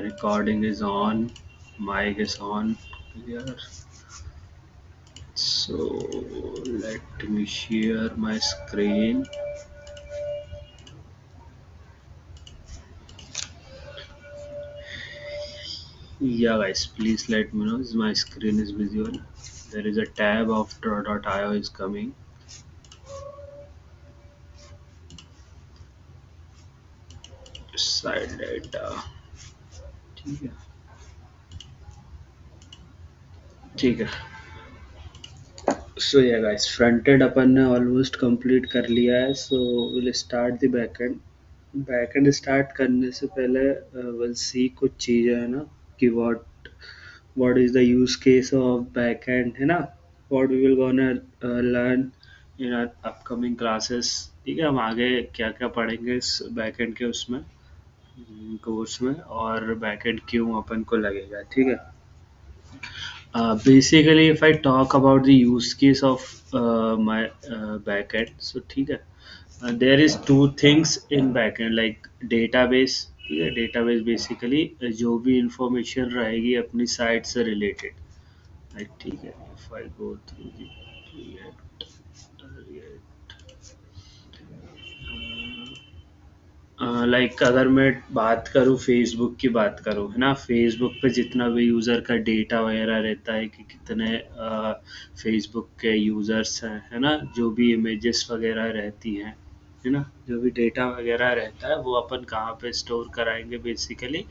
Recording is on, mic is on here. So let me share my screen. Yeah, guys, please let me know if my screen is visible. There is a tab of draw.io is coming. Side data. ठीक है ठीक है सो या guys front end अपन ने almost complete कर लिया है. So will start the back and start करने से पहले विल सी कुछ चीज़ें है ना कि what is the use case of backend है ना, what we will gonna learn in our upcoming classes. ठीक है, हम आगे क्या क्या पढ़ेंगे इस बैकएंड के उसमें कोर्स में, और बैकएंड क्यों अपन को लगेगा. ठीक है. Basically if I talk about the use case of my backend, so ठीक है, there is two things in backend like database. ठीक है, database basically जो भी इंफॉर्मेशन रहेगी अपनी साइट से रिलेटेड. ठीक है, if I go through the like अगर मैं बात करूँ फेसबुक की बात करूँ है ना, फेसबुक पे जितना भी यूज़र का डेटा वगैरह रहता है कि कितने फेसबुक के यूज़र्स हैं है ना, जो भी इमेजेस वगैरह रहती हैं है ना, जो भी डेटा वगैरह रहता है वो अपन कहाँ पे स्टोर कराएंगे बेसिकली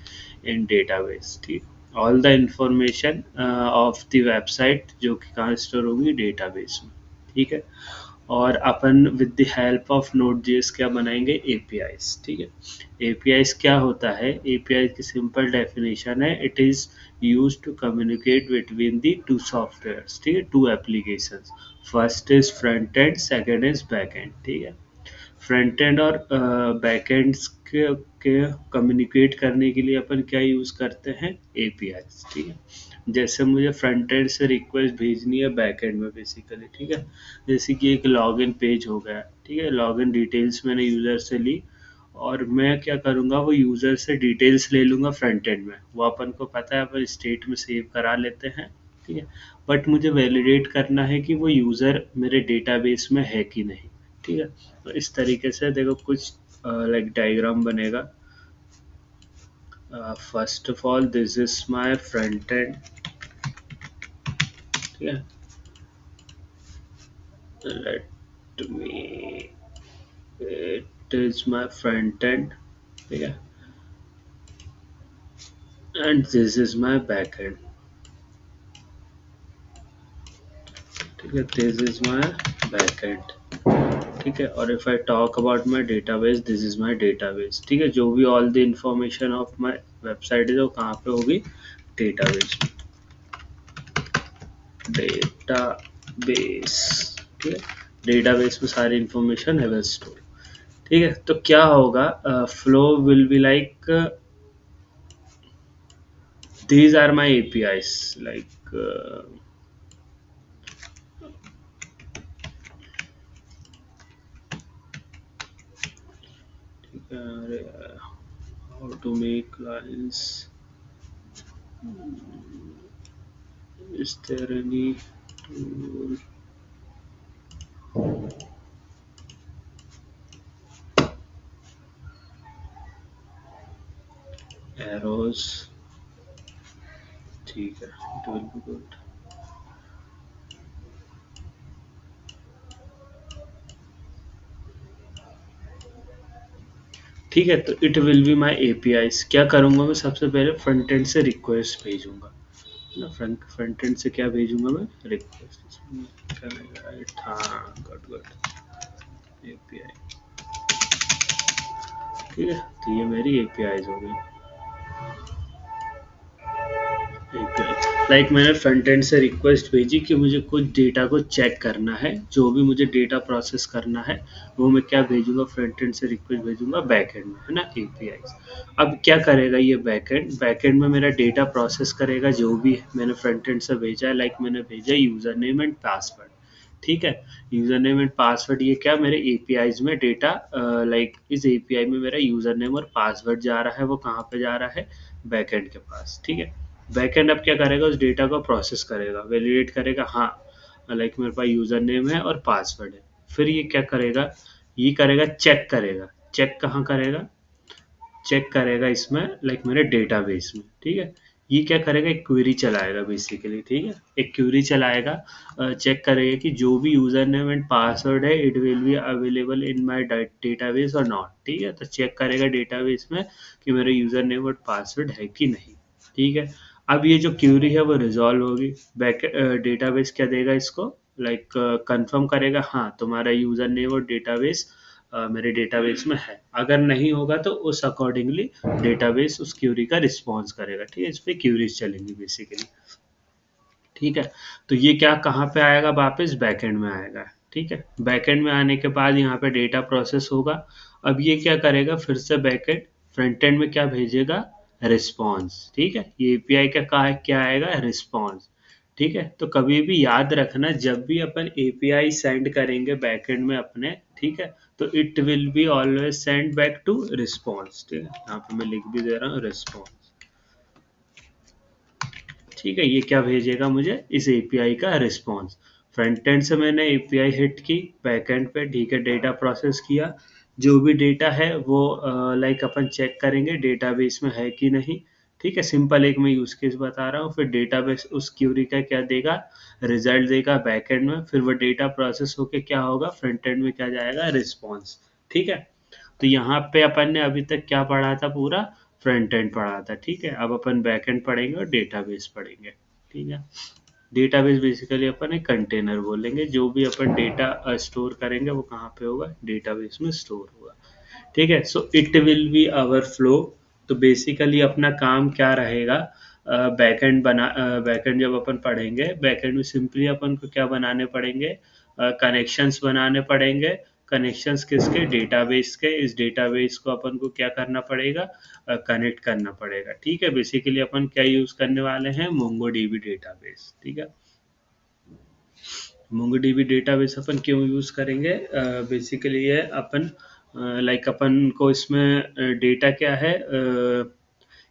इन डेटाबेस. ठीक, all the information of the website जो कि कहाँ स्टोर होगी डेटाबेस में. ठीक है, और अपन with the help of Node.js क्या बनाएंगे APIs. ठीक है, APIs क्या होता है, API की सिंपल डेफिनेशन है it is use to communicate between the two softwares. ठीक है, two applications. First is front end, second is back end. ठीक है, फ्रंट एंड और बैक एंड के कम्युनिकेट करने के लिए अपन क्या यूज़ करते हैं APIs. ठीक है, जैसे मुझे फ्रंट एंड से रिक्वेस्ट भेजनी है बैक एंड में बेसिकली. ठीक है, जैसे कि एक लॉगिन पेज हो गया. ठीक है, लॉगिन डिटेल्स मैंने यूज़र से ली और मैं क्या करूँगा वो यूज़र से डिटेल्स ले लूँगा फ्रंट एंड में. वो अपन को पता है अपन स्टेट में सेव करा लेते हैं. ठीक है, बट मुझे वैलिडेट करना है कि वो यूज़र मेरे डेटाबेस में है कि नहीं. ठीक है, तो इस तरीके से देखो कुछ लाइक डायग्राम बनेगा. First of all this is my front end. ठीक है, let me, it is my front end. ठीक है, and this is my back end. ठीक है, this is my back end. ठीक है, और if I talk about my database, this is my database. ठीक है, जो भी all the information of my website है वो कहाँ पे होगी database में. database. ठीक है, database में सारी information है well stored. ठीक है, तो क्या होगा, flow will be like these are my APIs like how to make lines. Is there any tool? Arrows. ठीक है, it will be good. ठीक है, तो it will be my APIs. क्या करूँगा मैं, सबसे पहले फ्रंट एंड से रिक्वेस्ट भेजूंगा ना, फ्रंट एंड से क्या भेजूंगा मैं, रिक्वेस्ट. हाँ, गुड API. ठीक है, तो ये मेरी APIs हो गई. लाइक मैंने फ्रंट एंड से रिक्वेस्ट भेजी कि मुझे कुछ डेटा को चेक करना है, जो भी मुझे डेटा प्रोसेस करना है वो मैं क्या भेजूंगा, फ्रंट एंड से रिक्वेस्ट भेजूंगा बैक एंड में, है ना, APIs. अब क्या करेगा ये बैक एंड में मेरा डेटा प्रोसेस करेगा जो भी मैंने फ्रंट एंड से भेजा है. लाइक मैंने भेजा यूज़र नेम एंड पासवर्ड. ठीक है। यूजर नेम एंड पासवर्ड ये क्या मेरे एपीआईज में डेटा, लाइक इस एपीआई में मेरा यूजर नेम और पासवर्ड जा रहा है, वो कहाँ पे जा रहा है, बैकएंड के पास, ठीक है। बैकएंड अब क्या करेगा, उस डेटा को प्रोसेस करेगा, वैलिडेट करेगा, हाँ लाइक मेरे पास यूजर नेम है और पासवर्ड है। फिर ये क्या करेगा, ये करेगा चेक करेगा। चेक कहाँ करेगा, चेक करेगा इसमें लाइक मेरे डेटाबेस में, ठीक है। ये क्या करेगा, एक क्वेरी चलाएगा बेसिकली, ठीक है। एक क्वेरी चलाएगा, चेक करेगा कि जो भी यूजर नेम एंड पासवर्ड है it will be available in my database और नॉट, ठीक है। तो चेक करेगा डेटाबेस में कि मेरा यूजर नेम और पासवर्ड है कि नहीं, ठीक है। अब ये जो क्यूरी है वो रिजॉल्व होगी, बैक डेटाबेस क्या देगा इसको, लाइक कंफर्म करेगा, हाँ तुम्हारा यूजर नेम और डेटाबेस मेरे डेटाबेस में है। अगर नहीं होगा तो उस अकॉर्डिंगली डेटाबेस उस क्यूरी का रिस्पॉन्स करेगा, ठीक है। इस पे क्यूरीज चलेंगी बेसिकली, ठीक है। तो ये क्या कहाँ पे आएगा, वापस बैकएंड में आएगा, ठीक है। बैकएंड में आने के बाद यहाँ पे डेटा प्रोसेस होगा। अब ये क्या करेगा, फिर से बैकएंड फ्रंट एंड में क्या भेजेगा, रिस्पॉन्स, ठीक है। ये एपीआई का क्या आएगा, रिस्पॉन्स, ठीक है। तो कभी भी याद रखना, जब भी अपन एपीआई सेंड करेंगे बैकएंड में अपने, ठीक है, तो it will be always send back to response, ठीक है। यहाँ पे मैं लिख भी दे रहा हूँ रिस्पॉन्स, ठीक है। ये क्या भेजेगा मुझे, इस एपीआई का रिस्पॉन्स। फ्रंट एंड से मैंने एपीआई हिट की बैक एंड पे, ठीक है, डेटा प्रोसेस किया। जो भी डेटा है वो लाइक अपन चेक करेंगे डेटाबेस में है कि नहीं, ठीक है। सिंपल एक मैं यूज केस बता रहा हूँ। फिर डेटाबेस उस क्यूरी का क्या देगा, रिजल्ट देगा बैक एंड में। फिर वो डेटा प्रोसेस होके क्या होगा, फ्रंट एंड में क्या जाएगा, रिस्पॉन्स, ठीक है। तो यहाँ पे अपन ने अभी तक क्या पढ़ा था, पूरा फ्रंट एंड पढ़ा था, ठीक है। अब अपन बैक एंड पढ़ेंगे और डेटाबेस पढ़ेंगे, ठीक है। डेटाबेस बेसिकली अपन एक कंटेनर बोलेंगे, जो भी अपन डेटा स्टोर करेंगे वो कहाँ पे होगा, डेटाबेस में स्टोर होगा, ठीक है। So it will be our flow. तो बेसिकली अपना काम क्या रहेगा, बैकएंड बैकएंड जब अपन पढ़ेंगे, बैकएंड में सिंपली अपन को क्या बनाने पड़ेंगे, कनेक्शंस बनाने पड़ेंगे। कनेक्शंस किसके, डेटाबेस के। इस डेटाबेस को अपन को क्या करना पड़ेगा, कनेक्ट करना पड़ेगा, ठीक है। बेसिकली अपन क्या यूज करने वाले हैं, मोंगोडीबी डेटाबेस, ठीक है। मोंगोडीबी डेटाबेस अपन क्यों यूज करेंगे, बेसिकली ये अपन लाइक अपन को इसमें डेटा क्या है,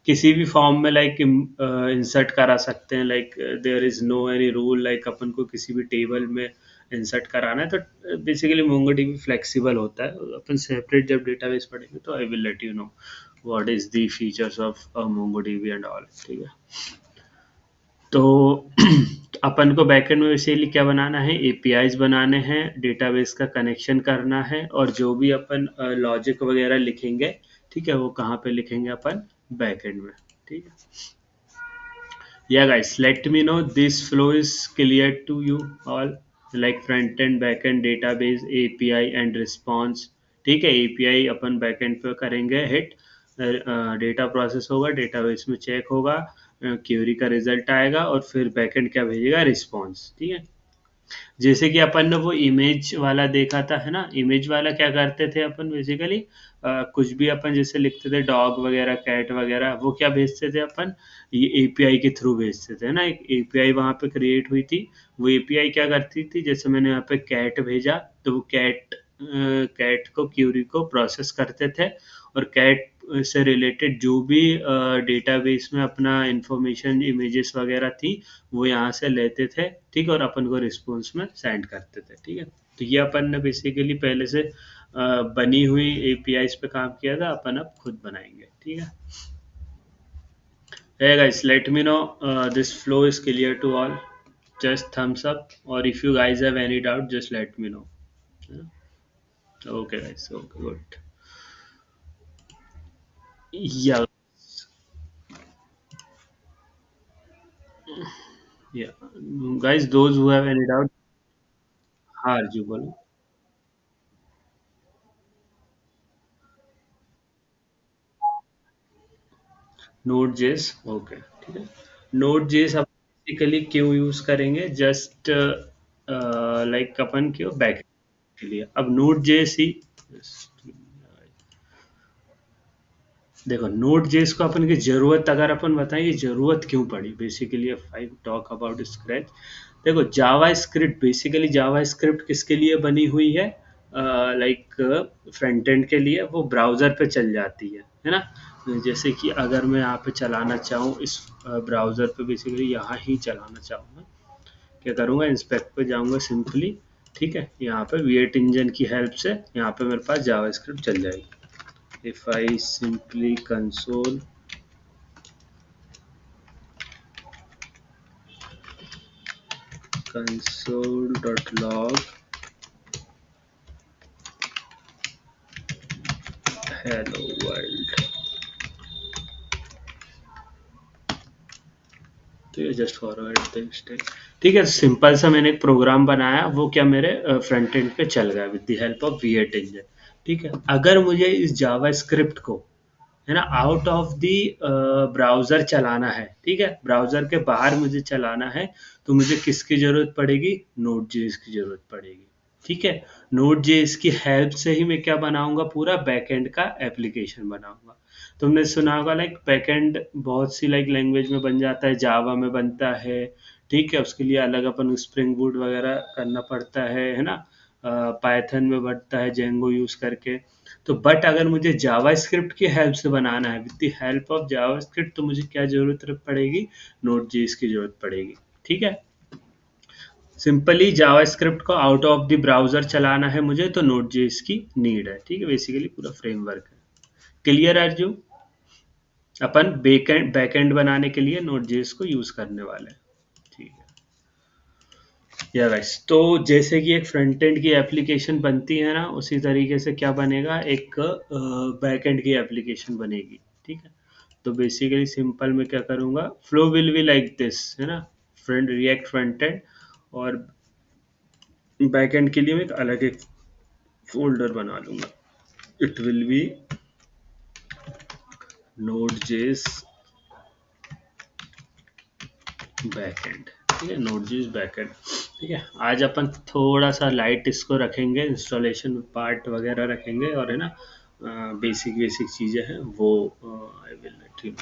किसी भी फॉर्म में लाइक इंसर्ट करा सकते हैं। Like there is no any rule, like अपन को किसी भी टेबल में इंसर्ट कराना है तो बेसिकली मोंगोडीबी फ्लेक्सिबल होता है। अपन सेपरेट जब डेटाबेस पढ़ेंगे तो I will let you know what is the features of MongoDB and all, ठीक है। तो अपन को बैकएंड में बेसिकली क्या बनाना है, एपीआईज बनाने हैं, डेटाबेस का कनेक्शन करना है, और जो भी अपन लॉजिक वगैरह लिखेंगे, ठीक है, वो कहाँ पे लिखेंगे अपन, बैकएंड में, ठीक है। Yeah guys, let me know this flow is clear to you all, like front end back end database API and response, ठीक है। API अपन back end पे करेंगे हिट, डेटा प्रोसेस होगा, डेटाबेस में चेक होगा, क्वेरी का रिजल्ट आएगा, और फिर बैकएंड क्या भेजेगा, रिस्पॉन्स, ठीक है। जैसे कि अपन ने वो इमेज वाला देखा था, है ना। इमेज वाला क्या करते थे अपन बेसिकली, कुछ भी अपन जैसे लिखते थे, डॉग वगैरह, कैट वगैरह, वो क्या भेजते थे अपन, ये एपीआई के थ्रू भेजते थे, है ना। एक एपीआई वहाँ पे क्रिएट हुई थी। वो एपीआई क्या करती थी, जैसे मैंने यहाँ पे कैट भेजा, तो वो कैट को, क्यूरी को प्रोसेस करते थे, और कैट से रिलेटेड जो भी डेटाबेस में अपना इंफॉर्मेशन, इमेजेस वगैरह थी, वो यहाँ से लेते थे, ठीक है, और अपन को रिस्पॉन्स में सेंड करते थे, ठीक है। तो ये अपन ने बेसिकली पहले से बनी हुई एपीआईज पे काम किया था, अपन अब खुद बनाएंगे, ठीक है। Hey guys, let me know this flow is clear to all. Just thumbs up, or if you guys have any doubt, just let me know. Yeah. Okay guys, okay, good. Yeah, yeah. Guys, those who have any doubt, हाँ जी बोलो। Node जेस, okay, ठीक है। Node जेस आप basically क्यों use करेंगे, just like अपन क्यों बैक के लिए। अब नोड जेस ही, देखो नोड जेस को अपन की जरूरत, अगर अपन बताएं ये जरूरत क्यों पड़ी basically, five talk about scratch. देखो जावा स्क्रिप्ट, बेसिकली जावा स्क्रिप्ट किसके लिए बनी हुई है, लाइक फ्रंट एंड के लिए, वो ब्राउज़र पे चल जाती है ना। जैसे कि अगर मैं यहाँ पे चलाना चाहूँ इस ब्राउज़र पे, बेसिकली यहाँ ही चलाना चाहूँ मैं, क्या करूँगा, इंस्पेक्ट पे जाऊँगा सिंपली, ठीक है, यहाँ पे V8 इंजन की हेल्प से यहाँ पे मेरे पास जावा स्क्रिप्ट चल जाएगी। If I simply console.log hello world, तो ये जस्ट फॉरवर्ड द स्टेप, ठीक है। सिंपल सा मैंने एक प्रोग्राम बनाया, वो क्या मेरे फ्रंट एंड पे चल गया with the help of V8 engine, ठीक है। अगर मुझे इस जावा स्क्रिप्ट को, है ना, आउट ऑफ द ब्राउज़र चलाना है, ठीक है, ब्राउज़र के बाहर मुझे चलाना है, तो मुझे किसकी ज़रूरत पड़ेगी, Node.js की ज़रूरत पड़ेगी, ठीक है। Node.js की हेल्प से ही मैं क्या बनाऊंगा, पूरा बैकएंड का एप्लीकेशन बनाऊंगा। तुमने सुना होगा लाइक बैकएंड बहुत सी लाइक लैंग्वेज में बन जाता है, जावा में बनता है, ठीक है, उसके लिए अलग अपन स्प्रिंग बूट वगैरह करना पड़ता है ना, पाइथन में बनता है जेंगो यूज़ करके। तो बट अगर मुझे जावा स्क्रिप्ट की हेल्प से बनाना है, with the help of Java script, तो मुझे क्या जरूरत पड़ेगी, Node.js की जरूरत पड़ेगी, ठीक है। सिंपली जावा स्क्रिप्ट को आउट ऑफ द ब्राउजर चलाना है मुझे, तो Node.js की नीड है, ठीक है, बेसिकली पूरा फ्रेमवर्क है। क्लियर अर्जु, अपन बैकएंड बनाने के लिए Node.js को यूज करने वाले हैं, ठीक है। या गाइस, तो जैसे कि एक फ्रंट एंड की एप्लीकेशन बनती है ना, उसी तरीके से क्या बनेगा, एक बैक एंड की एप्लीकेशन बनेगी, ठीक है। तो बेसिकली सिंपल मैं क्या करूँगा, flow will be like this, है ना, रिएक्ट फ्रंट एंड, और बैक एंड के लिए मैं एक अलग एक फोल्डर बना लूँगा, it will B Node.js backend, ठीक है, Node.js बैकएंड, ठीक है। आज अपन थोड़ा सा लाइट इसको रखेंगे, इंस्टॉलेशन पार्ट वगैरह रखेंगे, और है ना बेसिक बेसिक चीज़ें हैं वो आई विल लेट यू,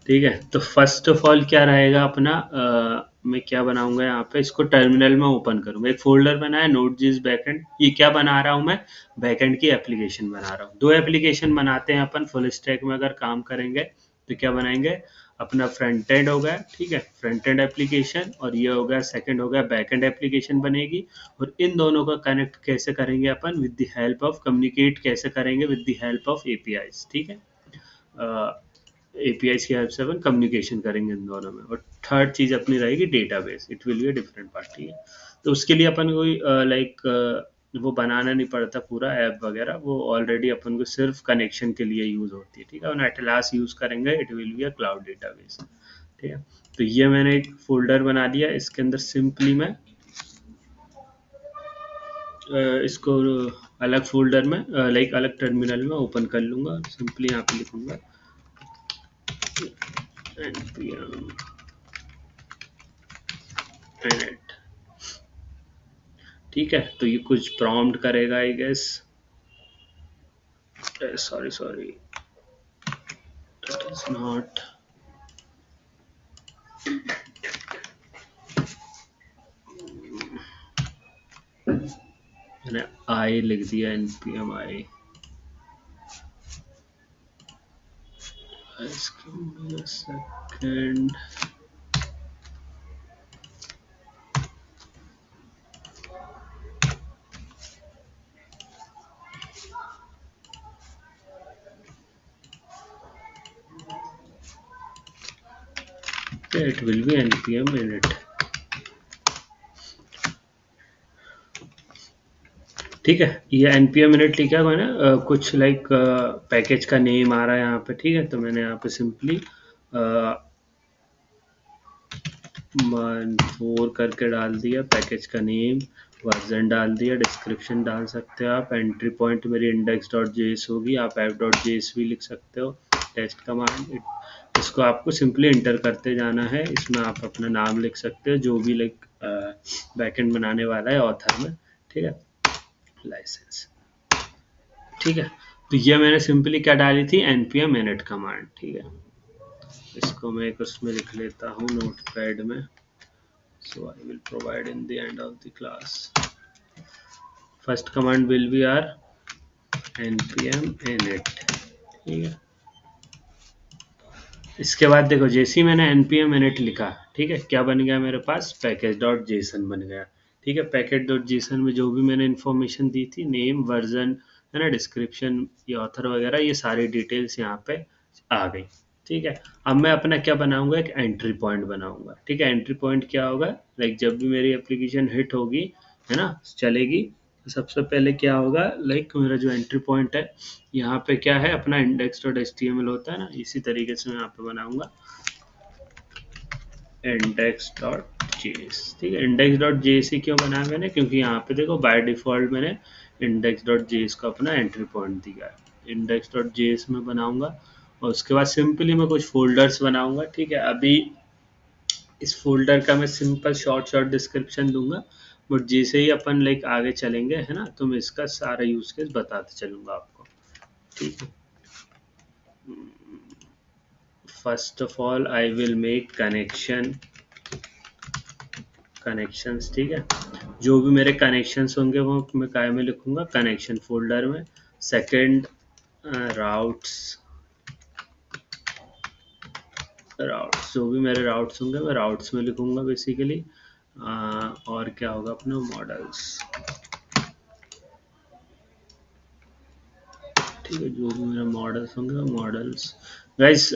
ठीक है। तो फर्स्ट ऑफ ऑल क्या रहेगा अपना, मैं क्या बनाऊंगा यहाँ पे, इसको टर्मिनल में ओपन करूंगा, एक फोल्डर बनाया Node.js बैकएंड, ये क्या बना रहा हूँ मैं, बैकएंड की एप्लीकेशन बना रहा हूँ। दो एप्लीकेशन बनाते हैं अपन फुल स्टैक में, अगर काम करेंगे तो क्या बनाएंगे, अपना फ्रंट एंड हो गया, ठीक है, फ्रंट एंड एप्लीकेशन, और ये हो गया सेकंड हो गया बैक एंड एप्लीकेशन बनेगी। और इन दोनों का कनेक्ट कैसे करेंगे अपन, with the help of, communicate कैसे करेंगे, with the help of APIs, ठीक है। एपीआई की हेल्प से अपन कम्युनिकेशन करेंगे इन दोनों में। और थर्ड चीज़ अपनी रहेगी database, it will be a different part, ठीक है। तो उसके लिए अपन कोई लाइक वो बनाना नहीं पड़ता पूरा ऐप वगैरह, वो ऑलरेडी अपन को सिर्फ कनेक्शन के लिए यूज़ होती है, ठीक है। और एटलास यूज़ करेंगे, it will be a cloud database, ठीक है। तो ये मैंने एक फोल्डर बना दिया, इसके अंदर सिंपली मैं इसको अलग फोल्डर में लाइक अलग टर्मिनल में ओपन कर लूँगा, सिंपली यहाँ पे लिखूँगा npm init, ठीक है। तो ये कुछ प्रॉम्प्ट करेगा I guess, sorry that is not, मैंने आई लिख दिया, npm I, second, it will be npm init, ठीक है। ये npm init लिखा है मैंने, कुछ लाइक पैकेज का नेम आ रहा है यहाँ पे, ठीक है। तो मैंने यहाँ पे सिंपली 4 करके डाल दिया, पैकेज का नेम, वर्जन डाल दिया, डिस्क्रिप्शन डाल सकते हो आप, एंट्री पॉइंट मेरी index.js होगी, आप app.js भी लिख सकते हो, टेस्ट कमांड, इसको आपको सिंपली इंटर करते जाना है। इसमें आप अपना नाम लिख सकते हो, जो भी लाइक बैकएंड बनाने वाला है ऑथर में, ठीक है, लाइसेंस, ठीक है। तो ये मैंने सिंपली क्या डाली थी, npm init कमांड, ठीक है। इसको मैं एक उसमें लिख लेता हूँ नोटपैड में, so I will provide in the end of the class. First command will be our npm init, ठीक है। इसके बाद देखो जैसे ही मैंने npm init लिखा, ठीक है, क्या बन गया मेरे पास, पैकेज डॉट जेसन बन गया, ठीक है। पैकेज डॉट जेसन में जो भी मैंने इन्फॉर्मेशन दी थी, नेम, वर्जन, है ना, डिस्क्रिप्शन, ये ऑथर वगैरह, ये सारी डिटेल्स यहाँ पे आ गई, ठीक है। अब मैं अपना क्या बनाऊंगा, एक एंट्री पॉइंट बनाऊंगा, ठीक है। एंट्री पॉइंट क्या होगा, लाइक जब भी मेरी एप्लीकेशन हिट होगी, है ना, चलेगी, तो सबसे पहले क्या होगा, लाइक मेरा जो एंट्री पॉइंट है, यहाँ पे क्या है, अपना इंडेक्स डॉट एचटीएमएल होता है ना, इसी तरीके से मैं यहाँ पे बनाऊंगा इंडेक्स डॉट जेएस, ठीक है। इंडेक्स डॉट जेएस ही क्यों बनाया मैंने, क्योंकि यहाँ पे देखो बाय डिफॉल्ट मैंने इंडेक्स डॉट जेएस को अपना एंट्री पॉइंट दिया है। इंडेक्स डॉट जेएस में बनाऊंगा और उसके बाद सिंपली मैं कुछ फोल्डर्स बनाऊंगा, ठीक है। अभी इस फोल्डर का मैं सिंपल शॉर्ट डिस्क्रिप्शन दूंगा, बट जैसे ही अपन लाइक आगे चलेंगे, है ना, तो मैं इसका सारा यूज केस बताते चलूंगा आपको, ठीक है। First of all I will make connections, ठीक है। जो भी मेरे कनेक्शंस होंगे वो मैं काय में लिखूंगा, कनेक्शन फोल्डर में। सेकंड, राउट्स, जो भी मेरे राउट्स होंगे मैं राउट्स में लिखूंगा बेसिकली। और क्या होगा अपना, मॉडल्स, ठीक है। जो भी मेरे मॉडल्स होंगे वो मॉडल्स, गाइस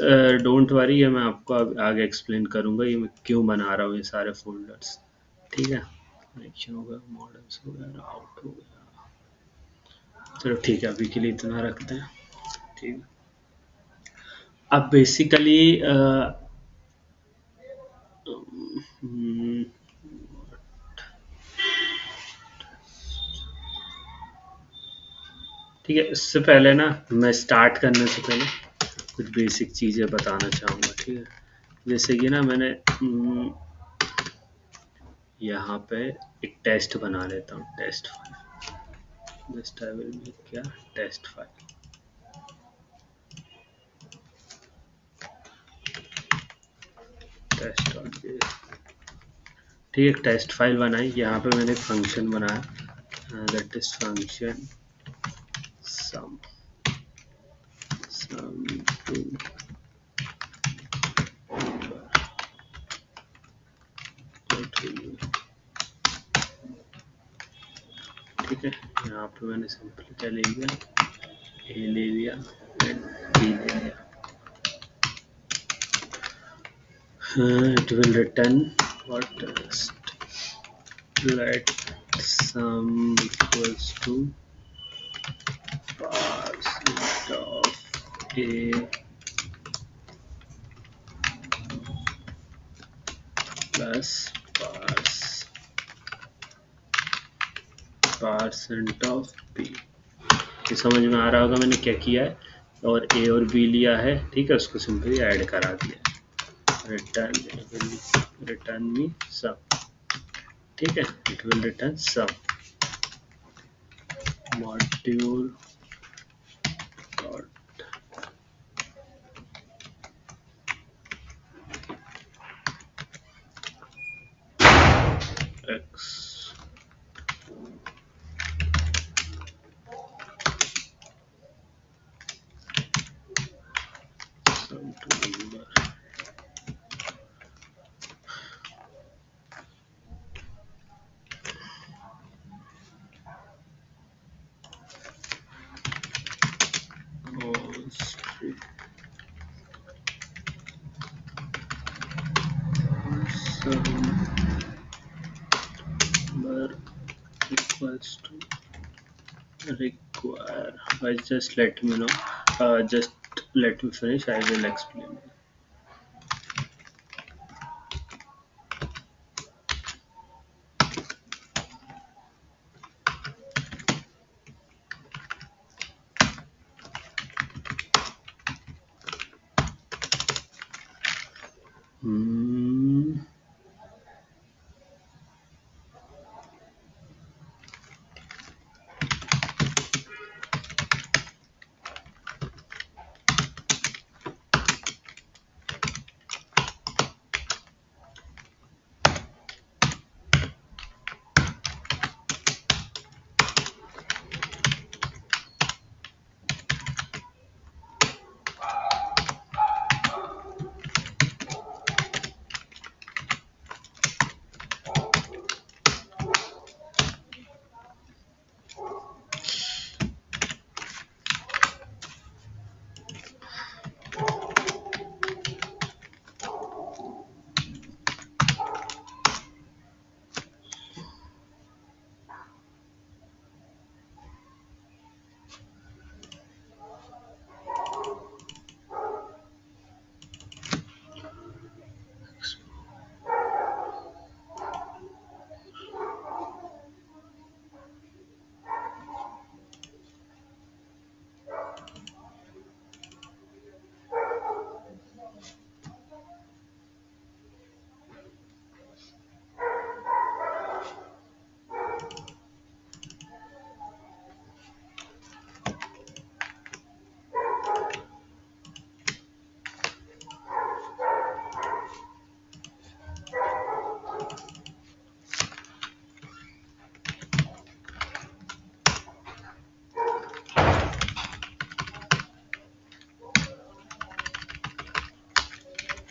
डोंट वरी, ये मैं आपको आगे एक्सप्लेन करूंगा ये मैं क्यों बना रहा हूँ ये सारे फोल्डर्स, ठीक है। कनेक्शन हो गया, मॉडल्स हो गया, राउट हो गया, चलो ठीक है, अभी के लिए इतना रखते हैं, ठीक है। अब बेसिकली ठीक है, इससे पहले ना, मैं स्टार्ट करने से पहले कुछ बेसिक चीज़ें बताना चाहूँगा, ठीक है। जैसे कि ना मैंने यहाँ पे एक टेस्ट बना लेता हूँ, test file, just I will make क्या, test file, test dot J, ठीक है। टेस्ट फाइल बनाई, यहाँ पे मैंने एक फंक्शन बनाया, that is function sum to, ठीक है। यहाँ पे मैंने सिंपली क्या ले लिया, ए ले लिया एंड बी ले लिया। It will return what test, let sum equals to parse of a plus parcent of b। ये समझ में आ रहा होगा मैंने क्या किया है, और ए और बी लिया है, ठीक है, उसको सिंपली ऐड करा दिया, रिटर्न मी सम, ठीक है। It will return sum, module dot x, sum to number, sum number equals to require, just let me know, just let me finish, I will explain.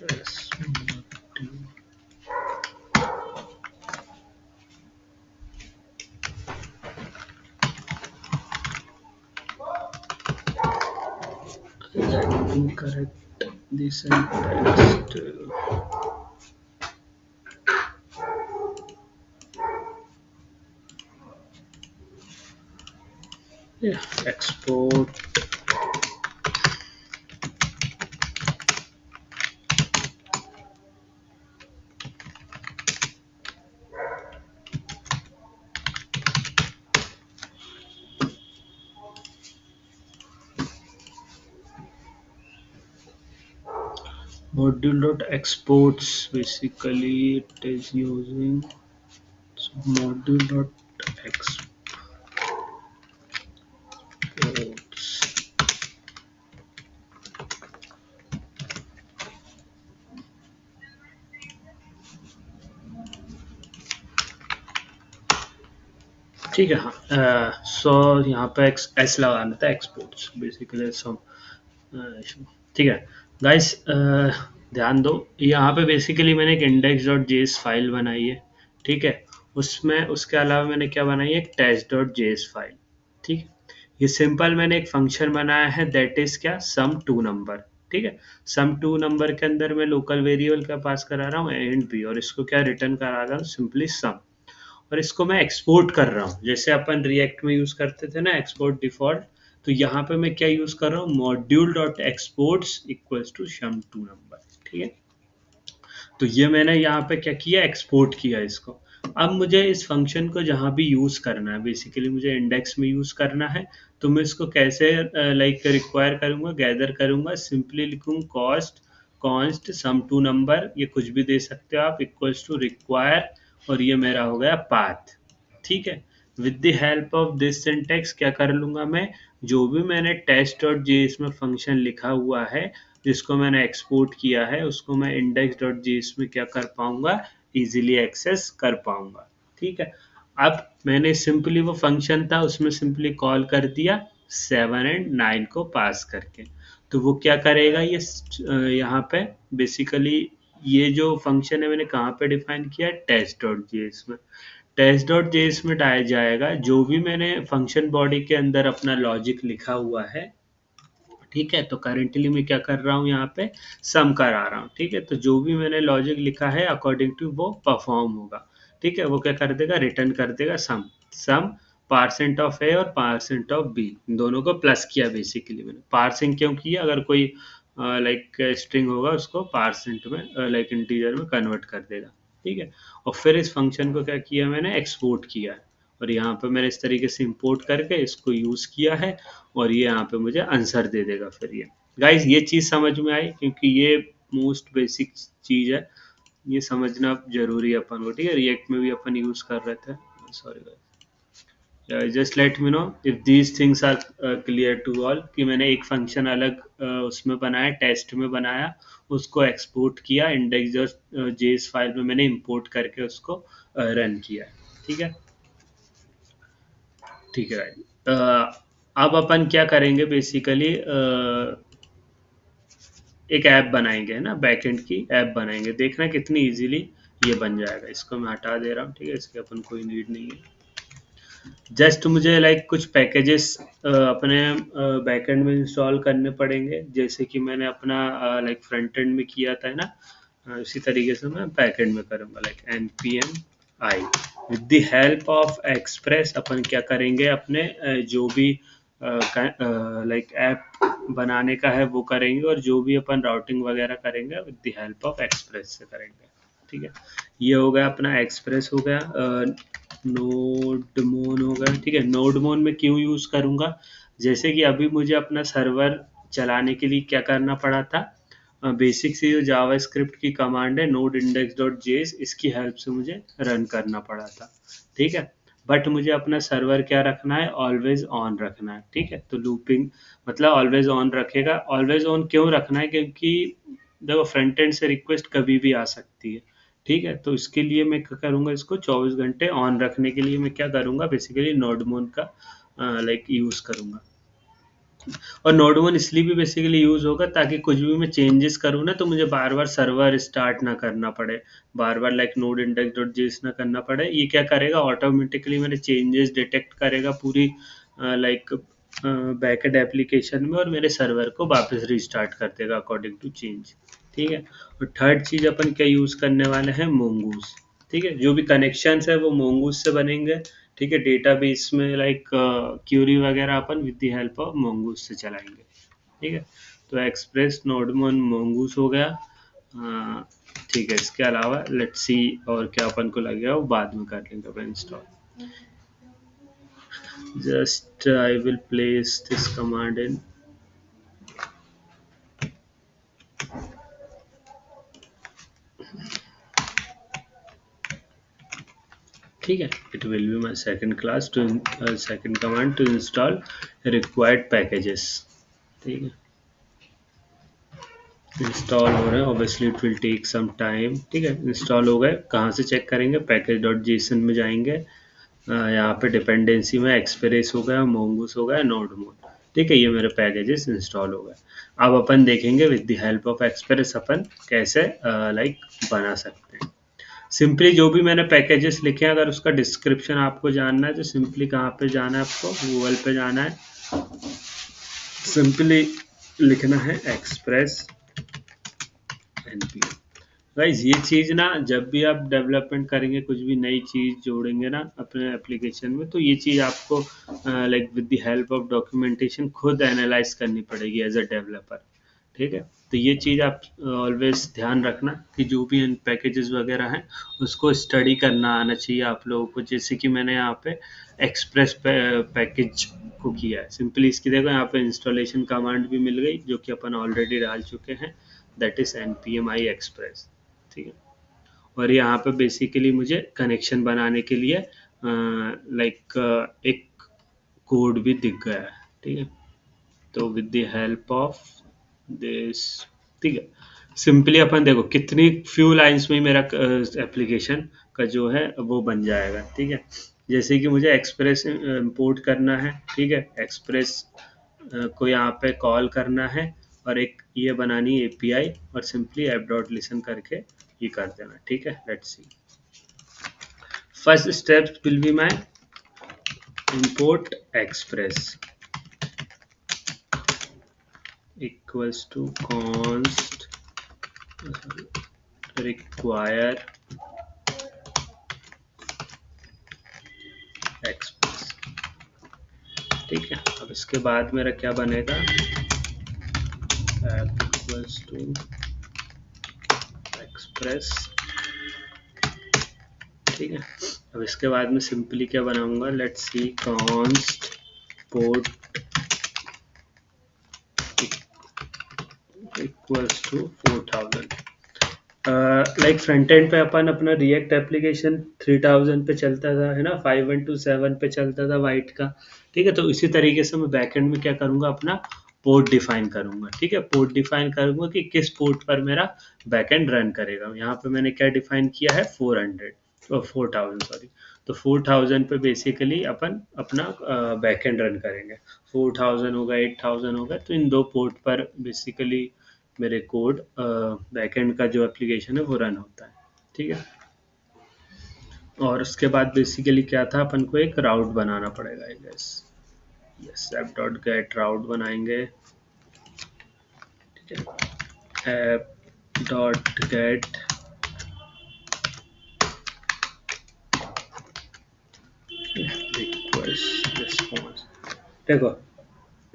Express module. Incorrect this text. Yeah, export. Module.exports basically it is using so module.exports. ठीक है हाँ सो यहाँ पे S लगाना था exports basically some ठीक है guys ध्यान दो यहाँ पे बेसिकली मैंने एक index.js फाइल बनाई है ठीक है उसमें उसके अलावा मैंने क्या बनाई है एक test.js फाइल ठीक है ये सिंपल मैंने एक फंक्शन बनाया है दैट इज क्या सम टू नंबर ठीक है सम टू नंबर के अंदर मैं लोकल वेरिएबल का पास करा रहा हूँ एंड बी और इसको क्या रिटर्न करा रहा हूँ सिंपली सम और इसको मैं एक्सपोर्ट कर रहा हूँ जैसे अपन रिएक्ट में यूज करते थे ना एक्सपोर्ट डिफॉल्ट तो यहाँ पे मैं क्या यूज कर रहा हूँ module dot exports equals to sum to number ठीक है तो ये मैंने यहाँ पे क्या किया एक्सपोर्ट किया इसको अब मुझे इस फंक्शन को जहाँ भी यूज करना है बेसिकली मुझे इंडेक्स में यूज करना है तो मैं इसको कैसे लाइक रिक्वायर करूंगा गैदर करूंगा सिंपली लिखूंगा cost const sum to number ये कुछ भी दे सकते हो आप इक्वल्स टू रिक्वायर और ये मेरा हो गया पाथ ठीक है with the help of this syntax क्या कर लूंगा मैं जो भी मैंने टेस्ट डॉट जेएस में फंक्शन लिखा हुआ है जिसको मैंने एक्सपोर्ट किया है उसको मैं इंडेक्स डॉट जेएस में क्या कर पाऊंगा इजीली एक्सेस कर पाऊंगा ठीक है अब मैंने सिंपली वो फंक्शन था उसमें सिंपली कॉल कर दिया 7 और 9 को पास करके तो वो क्या करेगा ये यहाँ पे बेसिकली ये जो फंक्शन है मैंने कहाँ पे डिफाइन किया टेस्ट डॉट जेएस में टेस्ट डॉट जेएस में डाला जाएगा जो भी मैंने फंक्शन बॉडी के अंदर अपना लॉजिक लिखा हुआ है ठीक है तो करेंटली मैं क्या कर रहा हूँ यहाँ पे सम करा रहा हूँ ठीक है तो जो भी मैंने लॉजिक लिखा है अकॉर्डिंग टू वो परफॉर्म होगा ठीक है वो क्या कर देगा रिटर्न कर देगा सम सम पार्सेंट ऑफ ए और पार्सेंट ऑफ बी दोनों को प्लस किया बेसिकली मैंने पार्सिंग क्यों किया अगर कोई लाइक स्ट्रिंग होगा उसको पार्सेंट में लाइक इंटीजर में कन्वर्ट कर देगा ठीक है और फिर इस फंक्शन को क्या किया मैंने एक्सपोर्ट किया है और यहाँ पे मैंने इस तरीके से इंपोर्ट करके इसको यूज़ किया है और ये यहाँ पे मुझे आंसर दे देगा फिर ये गाइस ये चीज़ समझ में आई क्योंकि ये मोस्ट बेसिक चीज़ है ये समझना जरूरी है अपन को ठीक है रिएक्ट में भी अपन यूज़ कर रहे थे sorry guys just let me know if these things are clear to all कि मैंने एक फंक्शन अलग उसमें बनाया टेस्ट में बनाया उसको एक्सपोर्ट किया इंडेक्स जेएस फाइल में मैंने इंपोर्ट करके उसको रन किया ठीक है ठीक है अब अपन क्या करेंगे बेसिकली एक ऐप बनाएंगे है ना बैकएंड की ऐप बनाएंगे देखना कितनी इजीली ये बन जाएगा इसको मैं हटा दे रहा हूँ ठीक है इसकी अपन कोई नीड नहीं है जस्ट मुझे लाइक कुछ पैकेजेस अपने बैकएंड में इंस्टॉल करने पड़ेंगे जैसे कि मैंने अपना लाइक फ्रंट एंड में किया था ना उसी तरीके से मैं बैकएंड में करूँगा like npm i with the help of Express अपन क्या करेंगे अपने जो भी लाइक ऐप बनाने का है वो करेंगे और जो भी अपन राउटिंग वगैरह करेंगे with the help of express से करेंगे ठीक है ये हो गया अपना एक्सप्रेस हो गया नोडमोन हो गया ठीक है नोडमोन में क्यों यूज़ करूँगा जैसे कि अभी मुझे अपना सर्वर चलाने के लिए क्या करना पड़ा था बेसिक सी जो जावास्क्रिप्ट की कमांड है नोड इंडेक्स डॉट जेएस इसकी हेल्प से मुझे रन करना पड़ा था ठीक है बट मुझे अपना सर्वर क्या रखना है ऑलवेज ऑन रखना है ठीक है तो लूपिंग मतलब ऑलवेज ऑन रखेगा ऑलवेज ऑन क्यों रखना है क्योंकि देखो फ्रंट एंड से रिक्वेस्ट कभी भी आ सकती है ठीक है तो इसके लिए मैं क्या करूँगा इसको 24 घंटे ऑन रखने के लिए मैं क्या करूँगा बेसिकली नोडमोन का लाइक यूज़ करूँगा और नोड वन इसलिए भी बेसिकली यूज़ होगा ताकि कुछ भी मैं चेंजेस करूँ ना तो मुझे बार बार सर्वर स्टार्ट ना करना पड़े, बार बार like node index dot JS ना करना पड़े। ये क्या करेगा, ऑटोमेटिकली मेरे चेंजेस डिटेक्ट करेगा पूरी लाइक बैकएंड एप्लीकेशन में और मेरे सर्वर को वापस रिस्टार्ट कर देगा अकॉर्डिंग टू चेंज। ठीक है। और थर्ड चीज़ अपन क्या यूज़ करने वाले हैं, मोंगूस। ठीक है, जो भी कनेक्शंस है वो मोंगूस से बनेंगे। ठीक है, डेटाबेस में लाइक क्यूरी वगैरह अपन with the help of Mongoose से चलाएंगे। ठीक है, तो एक्सप्रेस नोडमन मोंगूस हो गया। ठीक है, इसके अलावा लेट्स सी और क्या अपन को लगेगा वो बाद में कर लेंगे अपन install. Just I will place this command in. ठीक है, it will be my second class to second command to install required packages. ठीक है, इंस्टॉल हो रहे हैं, obviously it will take some time. ठीक है, इंस्टॉल हो गए। कहाँ से चेक करेंगे, पैकेज डॉट जेसन में जाएंगे। यहाँ पे डिपेंडेंसी में एक्सप्रेस हो गया, मोंगूस हो गया, नोड मोड। ठीक है, ये मेरे पैकेजेस इंस्टॉल हो गए। अब अपन देखेंगे with the help of Express अपन कैसे लाइक बना सकते हैं। सिंपली जो भी मैंने पैकेजेस लिखे हैं, अगर उसका डिस्क्रिप्शन आपको जानना है तो सिंपली कहाँ पे जाना है, आपको गूगल पे जाना है, सिंपली लिखना है एक्सप्रेस npm। गाइस ये चीज़ ना जब भी आप डेवलपमेंट करेंगे, कुछ भी नई चीज़ जोड़ेंगे ना अपने एप्लीकेशन में, तो ये चीज़ आपको like with the help of documentation खुद एनालाइज करनी पड़ेगी एज अ डेवलपर। ठीक है, तो ये चीज़ आप ऑलवेज ध्यान रखना कि जो भी इन पैकेजेस वगैरह हैं उसको स्टडी करना आना चाहिए आप लोगों को। जैसे कि मैंने यहाँ पे एक्सप्रेस पैकेज को किया है, सिंपली इसकी देखो यहाँ पे इंस्टॉलेशन कमांड भी मिल गई जो कि अपन ऑलरेडी डाल चुके हैं, that is npm i express। ठीक है, और यहाँ पे बेसिकली मुझे कनेक्शन बनाने के लिए लाइक एक कोड भी दिख गया है। ठीक है, तो with the help of this, ठीक है, सिंपली अपन देखो कितनी फ्यू लाइंस में ही मेरा एप्लीकेशन का जो है वो बन जाएगा। ठीक है, जैसे कि मुझे एक्सप्रेस इंपोर्ट करना है। ठीक है, एक्सप्रेस को यहाँ पे कॉल करना है और एक ये बनानी है एपीआई और सिंपली ऐप डॉट लिसन करके ये कर देना। ठीक है, let's see. First step will be my import express equals to const require express। ठीक है, अब इसके बाद मेरा क्या बनेगा, equals to express। ठीक है, अब इसके बाद में सिंपली क्या बनाऊंगा, let's see const port equals to 4000। Like front end पे अपन अपना रिएक्ट एप्लीकेशन 3000 पे चलता था, है ना, 5127 पे चलता था वाइट का। ठीक है, तो इसी तरीके से मैं बैक एंड में क्या करूंगा, अपना पोर्ट डिफाइन करूंगा। ठीक है, पोर्ट डिफाइन करूंगा कि किस पोर्ट पर मेरा बैक एंड रन करेगा। यहाँ पे मैंने क्या डिफाइन किया है, 400 और 4000 सॉरी। तो 4000 पे बेसिकली अपन अपना बैक एंड रन करेंगे। 4000 होगा, 8000 होगा, तो इन दो पोर्ट पर बेसिकली मेरे कोड बैकएंड का जो एप्लीकेशन है वो रन होता है। ठीक है, और उसके बाद बेसिकली क्या था, अपन को एक राउट बनाना पड़ेगा I guess. Yes, app dot get route बनाएंगे। ठीक है, app dot get request response. देखो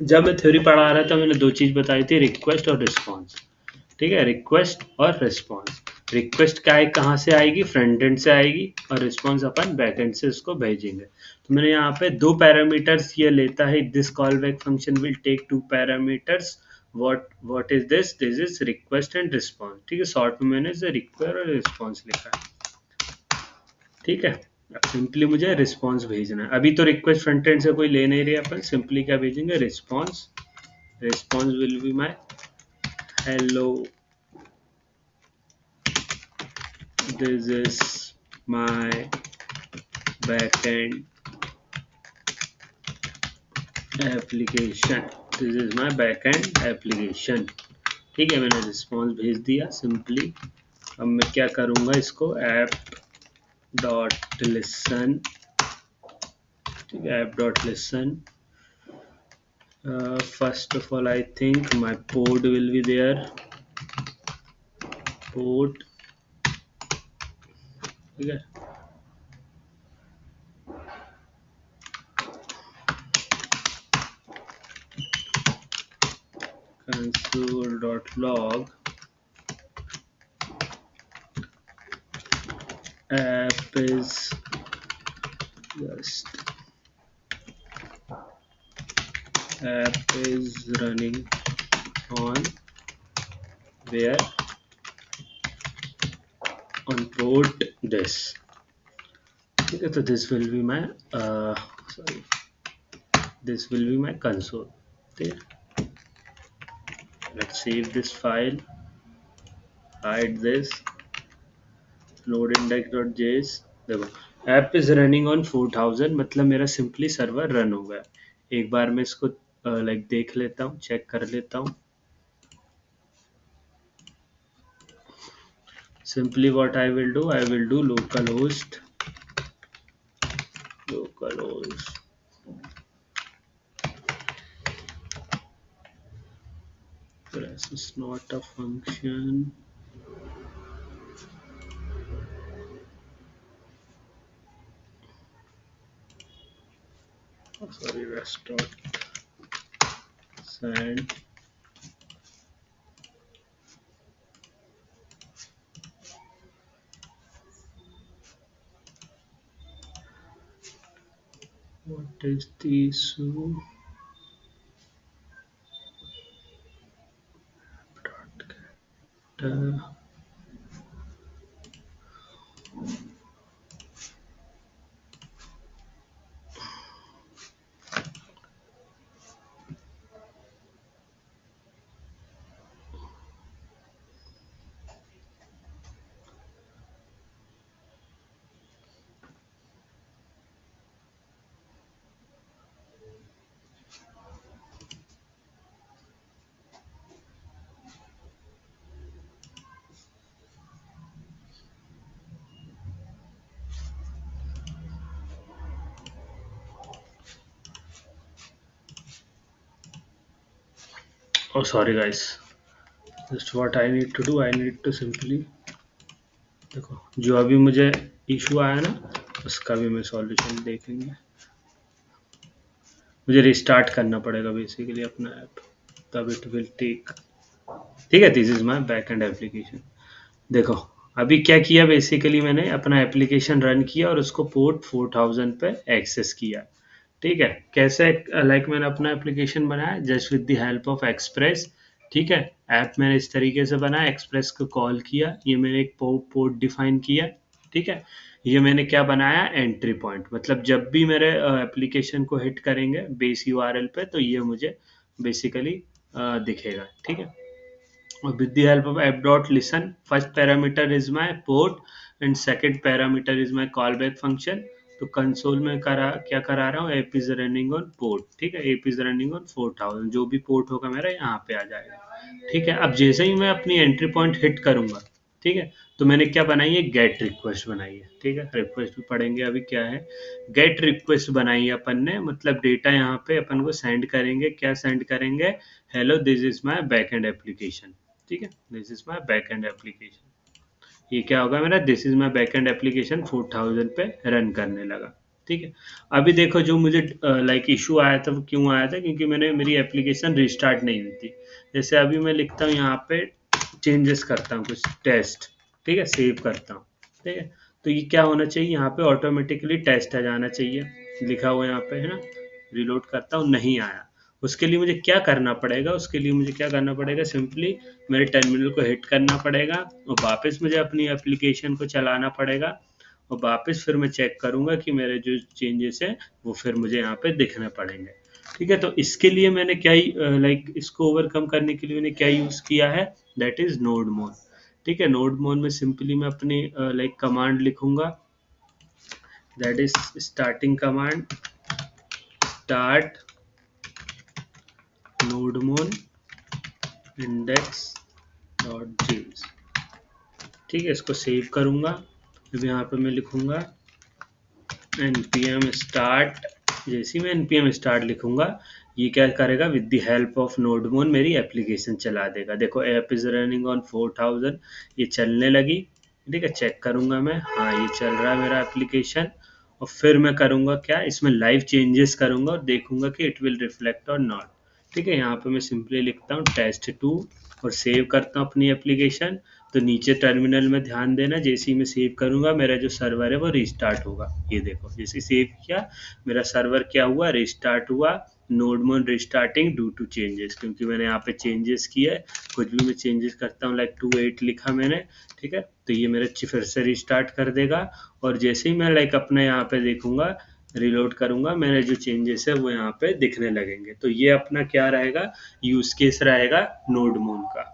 जब मैं थ्योरी पढ़ा रहा था मैंने दो चीज़ बताई थी, रिक्वेस्ट और रिस्पॉन्स। ठीक है, रिक्वेस्ट और रिस्पॉन्स। रिक्वेस्ट क्या है, कहाँ से आएगी, फ्रंट एंड से आएगी, और रिस्पॉन्स अपन बैक एंड से उसको भेजेंगे। तो मैंने यहाँ पे दो पैरामीटर्स ये लेता है, this call back function will take two parameters. What is this is request and response. ठीक है, शॉर्ट में मैंने इसे रिक्वेस्ट और रिस्पॉन्स लिखा है। ठीक है, सिंपली मुझे रिस्पॉन्स भेजना है। अभी तो रिक्वेस्ट फ्रंट एंड से कोई ले नहीं रही, अपन सिंपली क्या भेजेंगे, response. Response will be my hello, this is my backend application। This is my back and application. ठीक है, मैंने रिस्पॉन्स भेज दिया सिंपली। अब मैं क्या करूँगा, इसको ऐप डॉट लिसन, ठीक है, app dot listen. First of all I think my port will be there, port, ठीक है। console.log app is just app is running on where on port this, ठीक है। तो this will be my sorry, this will be my console, ठीक है। Let's save this file, hide this, node index.js। देखो app is running on 4000, मतलब मेरा simply server run हो गया। एक बार मैं इसको लाइक देख लेता हूँ, चेक कर लेता हूँ। Simply what I will do localhost this is not a function, sorry, rest dot send what is the issue dot get oh sorry guys, just what I need to do, I need to simply, देखो जो अभी मुझे issue आया ना उसका भी मैं solution देखेंगे। मुझे रिस्टार्ट करना पड़ेगा बेसिकली अपना ऐप, तब इट विल टेक, ठीक है। This is my back and application. देखो अभी क्या किया, बेसिकली मैंने अपना एप्लीकेशन रन किया और उसको पोर्ट 4000 पे एक्सेस किया, ठीक है। कैसे, लाइक मैंने अपना एप्लीकेशन बनाया just with the help of express, ठीक है। ऐप मैंने इस तरीके से बनाया, एक्सप्रेस को कॉल किया, ये मैंने एक पोर्ट डिफाइन किया, ठीक है। ये मैंने क्या बनाया, एंट्री पॉइंट, मतलब जब भी मेरे एप्लीकेशन को हिट करेंगे बेस यूआरएल पे तो ये मुझे बेसिकली दिखेगा, ठीक है। With the help of app.listen, first parameter is my port and second parameter is my callback function। तो कंसोल में क्या करा रहा हूँ, app is running on port, ठीक है। एप इज रनिंग ऑन 4000, जो भी पोर्ट होगा मेरा यहाँ पे आ जाएगा, ठीक है। अब जैसे ही मैं अपनी एंट्री पॉइंट हिट करूंगा, ठीक है, तो मैंने क्या बनाई है, गेट रिक्वेस्ट बनाई है, ठीक है। रिक्वेस्ट भी पढ़ेंगे अभी क्या है। गेट रिक्वेस्ट बनाई है अपन ने, मतलब डेटा यहाँ पे अपन को सेंड करेंगे, क्या सेंड करेंगे, hello this is my back and application, ठीक है। This is my back and application, ये क्या होगा मेरा, this is my back and application 4000 पे रन करने लगा, ठीक है। अभी देखो जो मुझे लाइक इशू आया था वो क्यों आया था, क्योंकि मेरी एप्लीकेशन रिस्टार्ट नहीं हुई थी। जैसे अभी मैं लिखता हूँ यहाँ पे, चेंजेस करता हूँ कुछ टेस्ट, ठीक है, सेव करता हूँ, ठीक है। तो ये क्या होना चाहिए, यहाँ पे ऑटोमेटिकली टेस्ट आ जाना चाहिए, लिखा हुआ यहाँ पे है ना। रिलोड करता हूँ, नहीं आया। उसके लिए मुझे क्या करना पड़ेगा, सिंपली मेरे टर्मिनल को हिट करना पड़ेगा और वापस मुझे अपनी एप्लीकेशन को चलाना पड़ेगा और वापस फिर मैं चेक करूंगा कि मेरे जो चेंजेस है वो फिर मुझे यहाँ पे दिखने पड़ेंगे, ठीक है। तो इसके लिए मैंने क्या लाइक इसको ओवरकम करने के लिए मैंने क्या यूज किया है, दैट इज नोड मोन, ठीक है। नोड मोन में सिंपली मैं अपनी लाइक कमांड लिखूंगा, that is starting command, start नोडमोन index dot James. ठीक है, इसको सेव करूंगा। अब यहाँ पे मैं लिखूंगा npm start। जैसे ही मैं npm start लिखूंगा, ये क्या करेगा, विद द हेल्प ऑफ नोडमोन मेरी एप्लीकेशन चला देगा। देखो ऐप इज रनिंग ऑन 4000, ये चलने लगी। ठीक है, चेक करूंगा मैं, हाँ ये चल रहा है मेरा एप्लीकेशन। और फिर मैं करूंगा क्या, इसमें लाइव चेंजेस करूंगा और देखूंगा कि इट विल रिफ्लेक्ट और नॉट। ठीक है, यहाँ पे मैं सिंपली लिखता हूँ test2 और सेव करता हूँ अपनी एप्लीकेशन। तो नीचे टर्मिनल में ध्यान देना, जैसे ही मैं सेव करूंगा मेरा जो सर्वर है वो रिस्टार्ट होगा। ये देखो, जैसे सेव किया मेरा सर्वर क्या हुआ, रिस्टार्ट हुआ। Nodemon restarting due to changes, क्योंकि मैंने यहाँ पे चेंजेस किए। कुछ भी मैं चेंजेस करता हूँ, लाइक 28 लिखा मैंने। ठीक है, तो ये मेरा फिर से रिस्टार्ट कर देगा। और जैसे ही मैं लाइक अपने यहाँ पे देखूंगा, रिलोड करूंगा, मेरे जो चेंजेस है वो यहाँ पे दिखने लगेंगे। तो ये अपना क्या रहेगा, यूज केस रहेगा नोडमोन का।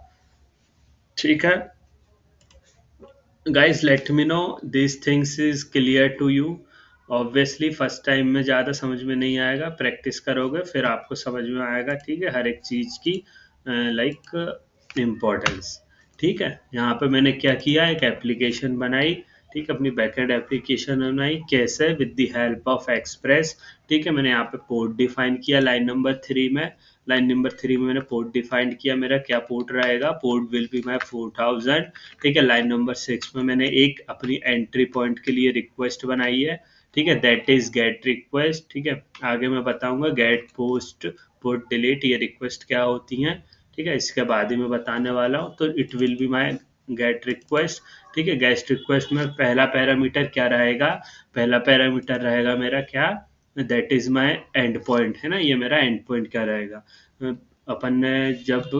ठीक है guys, let me know these things is clear to you। Obviously first time में ज़्यादा समझ में नहीं आएगा, प्रैक्टिस करोगे फिर आपको समझ में आएगा। ठीक है, हर एक चीज़ की लाइक इम्पोर्टेंस। ठीक है, यहाँ पे मैंने क्या किया, एक एप्लीकेशन बनाई। ठीक है, अपनी बैकएंड एप्लीकेशन बनाई, कैसे, with the help of express. ठीक है, मैंने यहाँ पे पोर्ट डिफाइन किया लाइन नंबर 3 में। लाइन नंबर 3 में मैंने पोर्ट डिफाइन किया, मेरा क्या पोर्ट रहेगा, पोर्ट विल बी माई 4000। ठीक है, लाइन नंबर 6 में मैंने एक अपनी एंट्री पॉइंट के लिए रिक्वेस्ट बनाई है। ठीक है, दैट इज गेट रिक्वेस्ट। ठीक है, आगे मैं बताऊंगा गेट पोस्ट पोर्ट डिलीट ये रिक्वेस्ट क्या होती हैं। ठीक है, इसके बाद ही मैं बताने वाला हूँ। तो it will be my gate request. ठीक है, गेट रिक्वेस्ट में पहला पैरामीटर क्या रहेगा, पहला पैरामीटर रहेगा मेरा क्या, that is my and point, है ना, ये मेरा एंड पॉइंट क्या रहेगा। अपन ने जब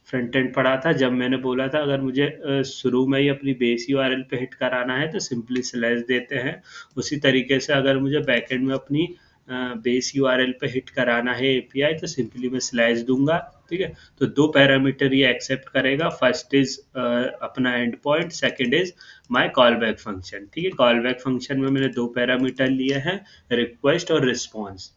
फ्रंट एंड पढ़ा था, जब मैंने बोला था अगर मुझे शुरू में ही अपनी बेस यूआरएल पे हिट कराना है तो सिंपली स्लैश देते हैं। उसी तरीके से अगर मुझे बैकएंड में अपनी बेस यूआरएल पे हिट कराना है एपीआई, तो सिंपली मैं स्लैश दूंगा। ठीक है, तो दो पैरामीटर ये एक्सेप्ट करेगा, फर्स्ट इज अपना and point, second is my call back function. ठीक है, कॉल बैक फंक्शन में मैंने दो पैरामीटर लिए हैं, रिक्वेस्ट और रिस्पॉन्स।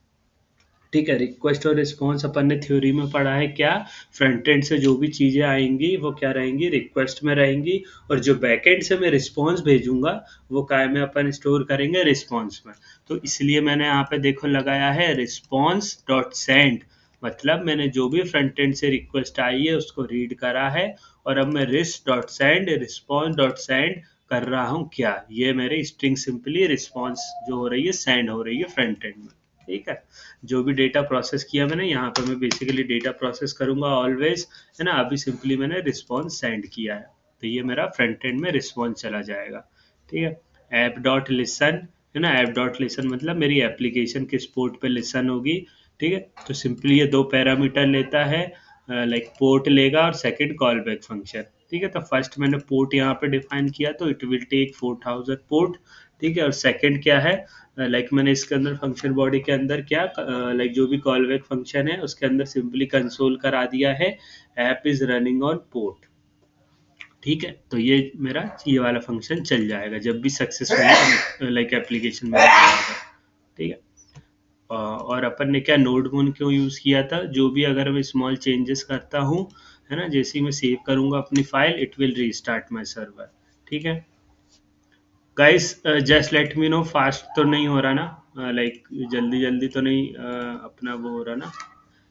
ठीक है, रिक्वेस्ट और रिस्पॉन्स अपन ने थ्योरी में पढ़ा है क्या, फ्रंट एंड से जो भी चीज़ें आएंगी वो क्या रहेंगी, रिक्वेस्ट में रहेंगी। और जो बैक एंड से मैं रिस्पॉन्स भेजूंगा वो काय में अपन स्टोर करेंगे, रिस्पॉन्स में। तो इसलिए मैंने यहाँ पे देखो लगाया है रिस्पॉन्स डॉट सेंड, मतलब मैंने जो भी फ्रंट एंड से रिक्वेस्ट आई है उसको रीड करा है। और अब मैं res dot send response dot send कर रहा हूँ क्या, ये मेरी स्ट्रिंग सिंपली रिस्पॉन्स जो हो रही है सेंड हो रही है फ्रंट एंड में। ठीक है, जो भी डेटा प्रोसेस किया मैंने, यहाँ पे मैं बेसिकली डेटा प्रोसेस करूंगा ऑलवेज, है ना। अभी सिंपली मैंने रिस्पॉन्स सेंड किया है, तो ये मेरा फ्रंट एंड में रिस्पॉन्स चला जाएगा। ठीक है, ऐप डॉट लिसन, है ना, ऐप डॉट लिसन मतलब मेरी एप्लीकेशन किस पोर्ट पे लिसन होगी। ठीक है, तो सिंपली ये दो पैरामीटर लेता है, लाइक पोर्ट लेगा और सेकंड कॉल बैक फंक्शन। ठीक है, तो फर्स्ट मैंने पोर्ट यहाँ पे डिफाइन किया, तो इट विल टेक 4000 पोर्ट। ठीक है, और सेकंड क्या है, लाइक मैंने इसके अंदर फंक्शन बॉडी के अंदर क्या, लाइक जो भी कॉल बैक फंक्शन है उसके अंदर सिंपली कंसोल करा दिया है app is running on port. ठीक है, तो ये मेरा ये वाला फंक्शन चल जाएगा जब भी सक्सेसफुली लाइक एप्लीकेशन में जाएगा। ठीक है, और अपन ने क्या नोडमोन क्यों यूज़ किया था, जो भी अगर मैं स्मॉल चेंजेस करता हूँ, है ना, जैसे ही मैं सेव करूँगा अपनी file it will restart my server. ठीक है guys, just let me no, fast तो नहीं हो रहा ना, लाइक जल्दी जल्दी तो नहीं अपना वो हो रहा ना,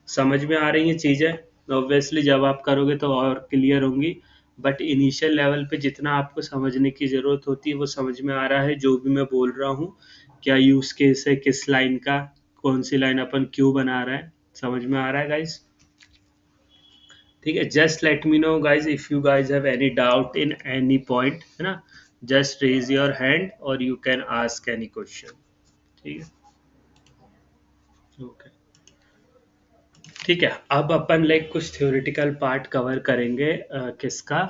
समझ में आ रही हैं चीज़ें। ऑब्वियसली जब आप करोगे तो और क्लियर होंगी, बट इनिशियल लेवल पे जितना आपको समझने की ज़रूरत होती है वो समझ में आ रहा है जो भी मैं बोल रहा हूँ। क्या यूज़ केस है, किस लाइन का, कौन सी लाइन अपन क्यों बना रहे हैं, समझ में आ रहा है गाइस। ठीक है, just let me know guys if you guys have any doubt in any point, है ना, जस्ट रेज योर हैंड और you can ask any question. ठीक है, ओके। ठीक है, अब अपन लाइक कुछ थ्योरेटिकल पार्ट कवर करेंगे, किसका,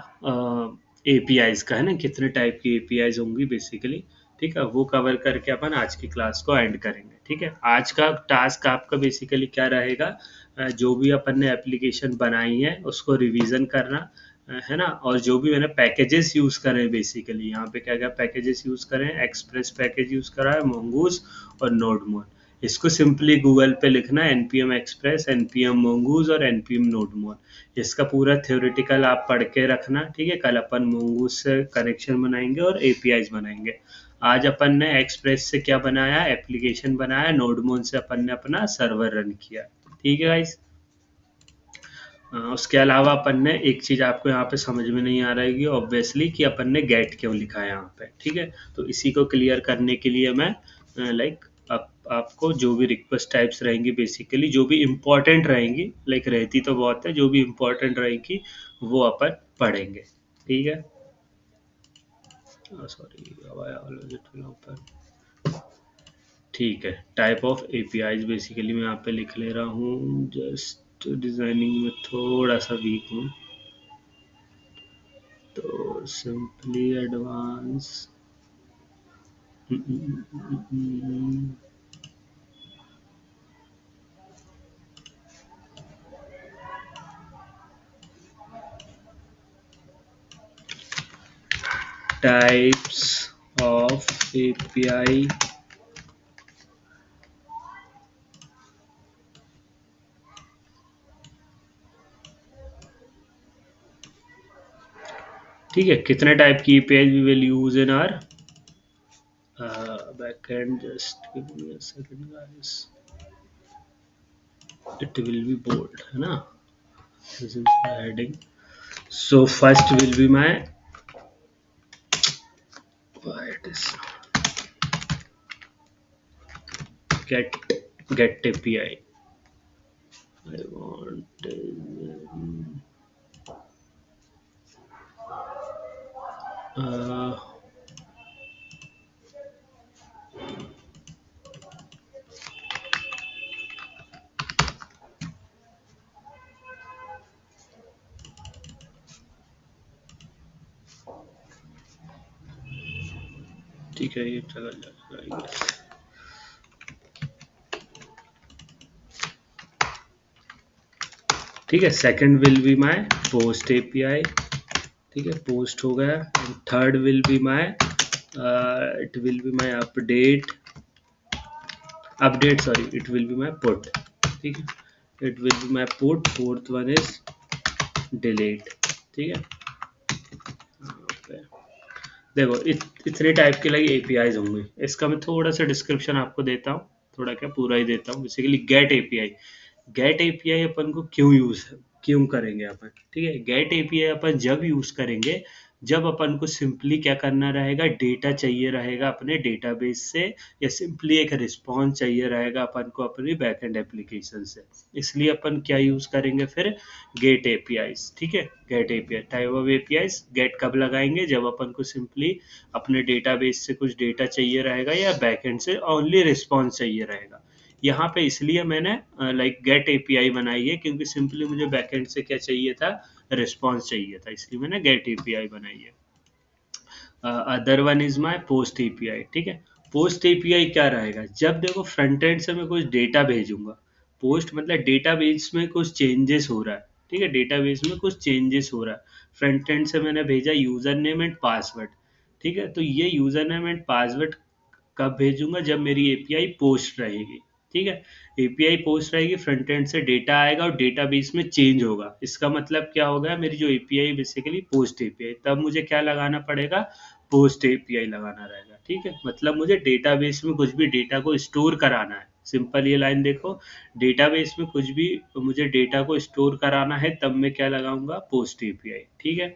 एपीआईज का, है ना, कितने टाइप की एपीआईज होंगी बेसिकली। ठीक है, वो कवर करके अपन आज की क्लास को एंड करेंगे। ठीक है, आज का टास्क आपका बेसिकली क्या रहेगा, जो भी अपन ने एप्लीकेशन बनाई है उसको रिवीजन करना, है ना। और जो भी मैंने पैकेजेस यूज़ करे बेसिकली यहाँ पे क्या क्या पैकेजेस यूज़ करें, एक्सप्रेस पैकेज यूज़ करा है, मोंगूस और नोडमोन। इसको सिंपली गूगल पे लिखना npm एक्सप्रेस, npm mongoose और npm nodemon। इसका पूरा थ्योरेटिकल आप पढ़ के रखना, ठीक है। कल अपन mongoose से कनेक्शन बनाएंगे और एपीआईज बनाएंगे। आज अपन ने एक्सप्रेस से क्या बनाया, एप्लीकेशन बनाया। नोडमोन से अपन ने अपना सर्वर रन किया, ठीक है गाइस। उसके अलावा अपन ने एक चीज़ आपको यहाँ पे समझ में नहीं आ रही ऑब्वियसली, कि अपन ने गेट क्यों लिखा है यहाँ पे, ठीक है। तो इसी को क्लियर करने के लिए मैं लाइक आपको जो भी रिक्वेस्ट टाइप्स रहेंगी, बेसिकली जो भी इम्पोर्टेंट रहेंगी, लाइक रहती तो बहुत है, जो भी इम्पोर्टेंट रहेंगी वो अपन पढ़ेंगे, ठीक है। सॉरी, ठीक है। टाइप ऑफ एपीआईज बेसिकली मैं यहाँ पे लिख ले रहा हूँ, जस्ट डिजाइनिंग में थोड़ा सा वीक हूँ, तो simply advance types of API ठीक है। कितने टाइप की API we will use in our backend, just give me a second guys, it will be bold है ना, this is the heading। So first will be my, why it is get API, I want ठीक है, ये चला जाएगा। ठीक है। Second will be my post API, ठीक है, पोस्ट हो गया। Third will be my it will be my update sorry, it will be my put, ठीक है, it will be my put. Fourth one is delete, ठीक है। देखो इतने टाइप के लिए एपीआईज होंगे। इसका मैं थोड़ा सा डिस्क्रिप्शन आपको देता हूँ, थोड़ा क्या पूरा ही देता हूँ। बेसिकली गेट एपीआई अपन को क्यों करेंगे अपन, ठीक है। गेट एपीआई अपन जब यूज करेंगे जब अपन को सिंपली क्या करना रहेगा, डेटा चाहिए रहेगा अपने डेटाबेस से, या सिंपली एक रिस्पॉन्स चाहिए रहेगा अपन को अपनी बैकएंड एप्लीकेशन से। इसलिए अपन क्या यूज करेंगे फिर, गेट एपीआईज, ठीक है। Get API type of APIs get कब लगाएंगे, जब अपन को सिंपली अपने डेटाबेस से कुछ डेटा चाहिए रहेगा या बैकएंड से ओनली रिस्पॉन्स चाहिए रहेगा। यहाँ पे इसलिए मैंने लाइक गेट एपीआई बनाई है, क्योंकि सिंपली मुझे बैकएंड से क्या चाहिए था, रिस्पॉन्स चाहिए था, इसलिए मैंने गेट एपीआई बनाई है। Other one is my post API, ठीक है। पोस्ट एपीआई क्या रहेगा, जब देखो फ्रंट एंड से मैं कुछ डेटा भेजूंगा, पोस्ट मतलब डेटाबेस में कुछ चेंजेस हो रहा है, ठीक है, डेटाबेस में कुछ चेंजेस हो रहा है। फ्रंट एंड से मैंने भेजा यूजर नेम एंड पासवर्ड, ठीक है। तो ये यूजर नेम एंड पासवर्ड कब भेजूंगा, जब मेरी एपीआई पोस्ट रहेगी, ठीक है। एपीआई पोस्ट रहेगी, फ्रंट एंड से डेटा आएगा और डेटाबेस में चेंज होगा। इसका मतलब क्या होगा, मेरी जो एपीआई बेसिकली पोस्ट एपीआई, तब मुझे क्या लगाना पड़ेगा, पोस्ट एपीआई लगाना रहेगा, ठीक है। मतलब मुझे डेटाबेस में कुछ भी डेटा को स्टोर कराना है, सिंपल ये लाइन देखो, डेटाबेस में कुछ भी मुझे डेटा को स्टोर कराना है, तब मैं क्या लगाऊंगा, पोस्ट एपीआई, ठीक है।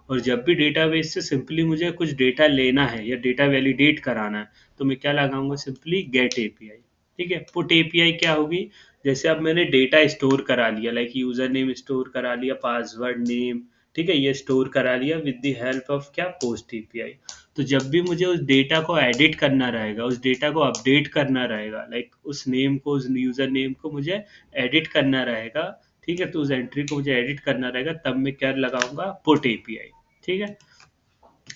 और जब भी डेटाबेस से सिंपली मुझे कुछ डेटा लेना है या डेटा वैलिडेट कराना है, तो मैं क्या लगाऊंगा, सिंपली गेट एपीआई, ठीक है। पुट एपीआई क्या होगी, जैसे अब मैंने डेटा स्टोर करा लिया, लाइक यूजर नेम स्टोर करा लिया, पासवर्ड नेम, ठीक है, ये स्टोर करा लिया विद द हेल्प ऑफ क्या, पोस्ट एपीआई। तो जब भी मुझे उस डेटा को एडिट करना रहेगा, उस डेटा को अपडेट करना रहेगा, लाइक उस नेम को, उस यूजर नेम को मुझे एडिट करना रहेगा, ठीक है, तो उस एंट्री को मुझे एडिट करना रहेगा, तब मैं क्या लगाऊंगा, पुट एपीआई, ठीक है।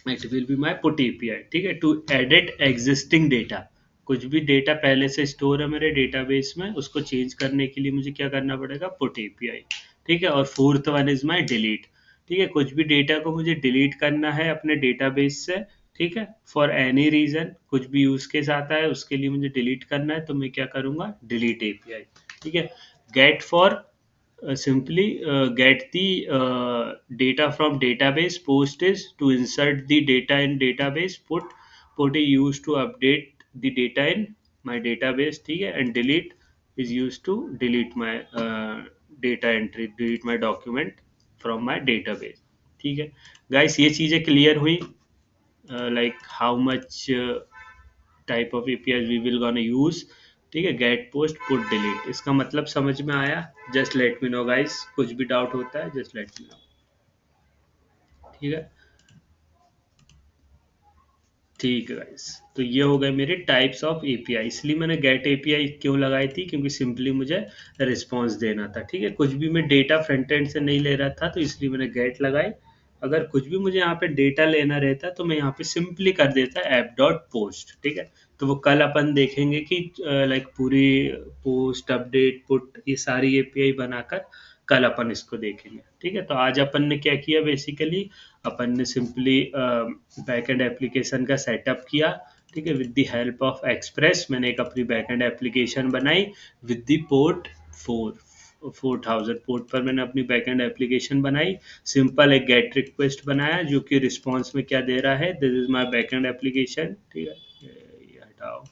It will be my put API, ठीक है, टू एडिट एग्जिस्टिंग डेटा। कुछ भी डेटा पहले से स्टोर है मेरे डेटाबेस में, उसको चेंज करने के लिए मुझे क्या करना पड़ेगा, पुट एपीआई, ठीक है। और fourth one is my delete, ठीक है, कुछ भी डेटा को मुझे डिलीट करना है अपने डेटाबेस से, ठीक है। फॉर एनी रीजन कुछ भी यूज केस आता है उसके लिए मुझे डिलीट करना है तो मैं क्या करूंगा, डिलीट एपीआई। ठीक है। Get for simply get the data from database. Post is to insert the data in database. Put is used to update the data in my database. ठीक है। And delete is used to delete my data entry, delete my document from my database. ठीक है। Guys ये चीज़ें clear हुई, like how much type of API we will gonna use. ठीक है। Get post put delete, इसका मतलब समझ में आया? Just let me no guys, कुछ भी डाउट होता है जस्ट लेट मी नो। ठीक है। ठीक है गाइस, तो ये हो गए मेरे टाइप्स ऑफ एपीआई। इसलिए मैंने गेट एपीआई क्यों लगाई थी, क्योंकि सिंपली मुझे रिस्पॉन्स देना था। ठीक है। कुछ भी मैं डेटा फ्रंट एंड से नहीं ले रहा था तो इसलिए मैंने गेट लगाई। अगर कुछ भी मुझे यहाँ पे डेटा लेना रहता तो मैं यहाँ पे सिंपली कर देता ऐप डॉट पोस्ट। ठीक है। तो वो कल अपन देखेंगे कि लाइक पूरी पोस्ट अपडेट पुट ये सारी एपीआई बनाकर कल अपन इसको देखेंगे। ठीक है। तो आज अपन ने क्या किया, बेसिकली अपन ने सिंपली बैकएंड एप्लीकेशन का सेटअप किया। ठीक है। With the help of express मैंने एक अपनी बैकएंड एप्लीकेशन बनाई विद द पोर्ट 4000 पोर्ट पर मैंने अपनी बैकएंड एप्लीकेशन बनाई। सिंपल एक गेट रिक्वेस्ट बनाया जो कि रिस्पॉन्स में क्या दे रहा है, this is my backend application. ठीक है। ये हटाओ।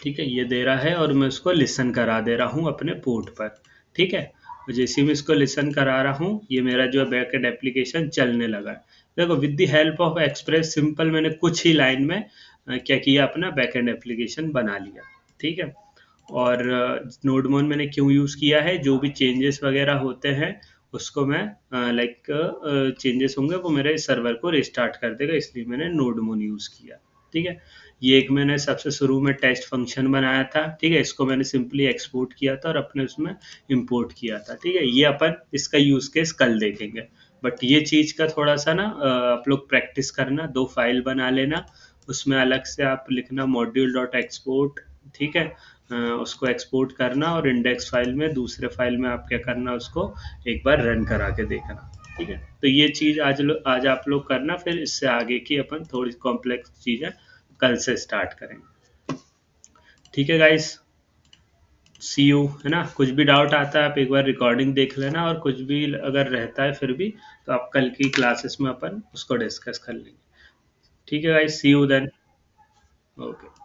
ठीक है। ये दे रहा है और मैं उसको लिसन करा दे रहा हूँ अपने पोर्ट पर। ठीक है। और जैसे ही मैं इसको लिसन करा रहा हूँ ये मेरा जो है बैकएंड एप्लीकेशन चलने लगा है। देखो with the help of express simple मैंने कुछ ही लाइन में क्या किया, अपना बैकएंड एप्लीकेशन बना लिया। ठीक है। और नोडमोन मैंने क्यों यूज़ किया है, जो भी चेंजेस वगैरह होते हैं उसको मैं लाइक चेंजेस होंगे वो मेरे सर्वर को रिस्टार्ट कर देगा, इसलिए मैंने नोडमोन यूज़ किया। ठीक है। ये एक मैंने सबसे शुरू में टेस्ट फंक्शन बनाया था। ठीक है। इसको मैंने सिंपली एक्सपोर्ट किया था और अपने उसमें इंपोर्ट किया था। ठीक है। ये अपन इसका यूज केस कल देखेंगे। बट ये चीज़ का थोड़ा सा ना आप लोग प्रैक्टिस करना, दो फाइल बना लेना, उसमें अलग से आप लिखना मॉड्यूल डॉट एक्सपोर्ट। ठीक है। उसको एक्सपोर्ट करना और इंडेक्स फाइल में दूसरे फाइल में आप क्या करना, उसको एक बार रन करा के देखना। ठीक है। तो ये चीज़ आज आप लोग करना, फिर इससे आगे की अपन थोड़ी कॉम्प्लेक्स चीज़ें कल से स्टार्ट करेंगे। ठीक है गाइस, सी यू। है ना, कुछ भी डाउट आता है आप एक बार रिकॉर्डिंग देख लेना, और कुछ भी अगर रहता है फिर भी तो आप कल की क्लासेस में अपन उसको डिस्कस कर लेंगे। ठीक है guys, see you then. Okay.